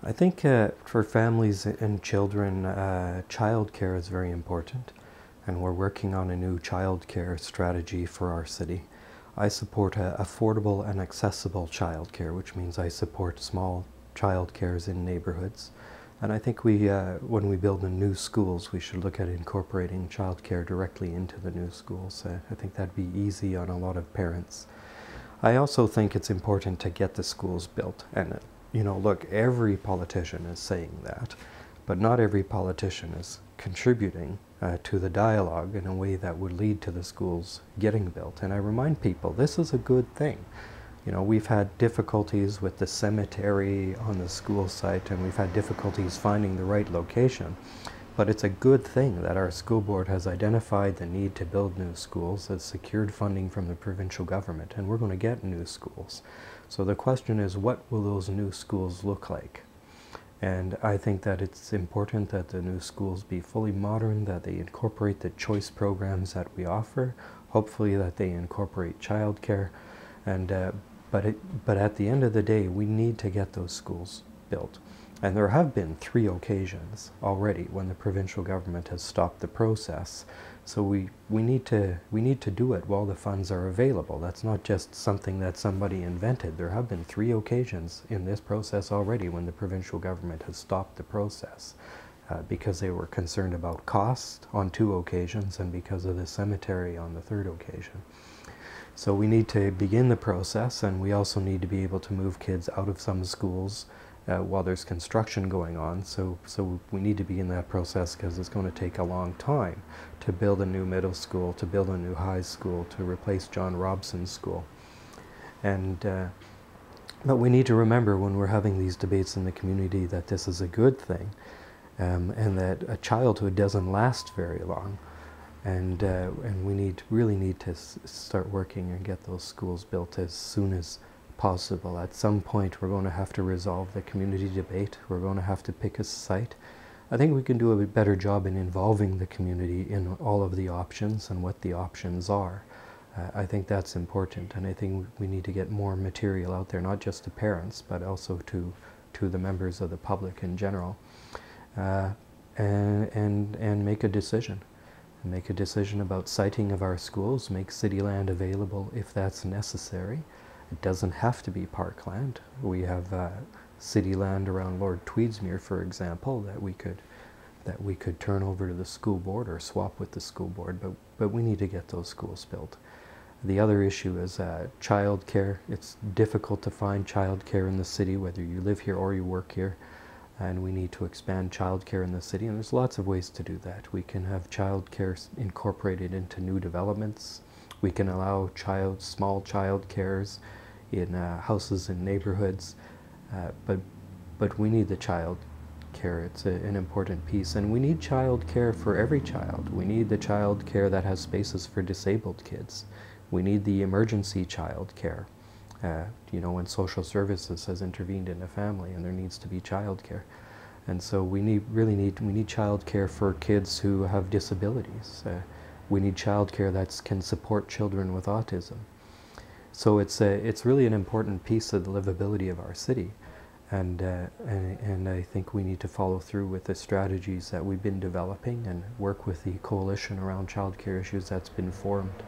I think for families and children, childcare is very important, and we're working on a new childcare strategy for our city. I support affordable and accessible childcare, which means I support small childcares in neighborhoods. And I think when we build the new schools, we should look at incorporating childcare directly into the new schools. I think that'd be easy on a lot of parents. I also think it's important to get the schools built. And look, every politician is saying that, but not every politician is contributing to the dialogue in a way that would lead to the schools getting built. And I remind people, this is a good thing. We've had difficulties with the cemetery on the school site, and we've had difficulties finding the right location. But it's a good thing that our school board has identified the need to build new schools, has secured funding from the provincial government, and we're going to get new schools. So the question is, what will those new schools look like? And I think that it's important that the new schools be fully modern, that they incorporate the choice programs that we offer, hopefully that they incorporate childcare, and but at the end of the day, we need to get those schools built. And there have been 3 occasions already when the provincial government has stopped the process. So we need to do it while the funds are available. That's not just something that somebody invented. There have been 3 occasions in this process already when the provincial government has stopped the process because they were concerned about cost on 2 occasions and because of the cemetery on the 3rd occasion. So we need to begin the process, and we also need to be able to move kids out of some schools while there's construction going on. So we need to begin that process because it's going to take a long time to build a new middle school, to build a new high school, to replace John Robson's school. And but we need to remember when we're having these debates in the community that this is a good thing, and that a childhood doesn't last very long. And we really need to start working and get those schools built as soon as possible. At some point we're going to have to resolve the community debate. We're going to have to pick a site. I think we can do a better job in involving the community in all of the options and what the options are. I think that's important, and I think we need to get more material out there, not just to parents, but also to the members of the public in general, and make a decision. Make a decision about siting of our schools, make city land available if that's necessary. It doesn't have to be parkland. We have city land around Lord Tweedsmuir, for example, that we could turn over to the school board or swap with the school board, but we need to get those schools built. The other issue is childcare. It's difficult to find childcare in the city, whether you live here or you work here. And we need to expand childcare in the city, and there's lots of ways to do that. We can have childcare incorporated into new developments. We can allow small child cares in houses and neighborhoods, but we need the child care. It's an important piece, and we need child care for every child. We need the child care that has spaces for disabled kids. We need the emergency child care. When social services has intervened in a family and there needs to be childcare. And so we need childcare for kids who have disabilities. We need childcare that can support children with autism. So it's really an important piece of the livability of our city. And I think we need to follow through with the strategies that we've been developing and work with the coalition around childcare issues that's been formed.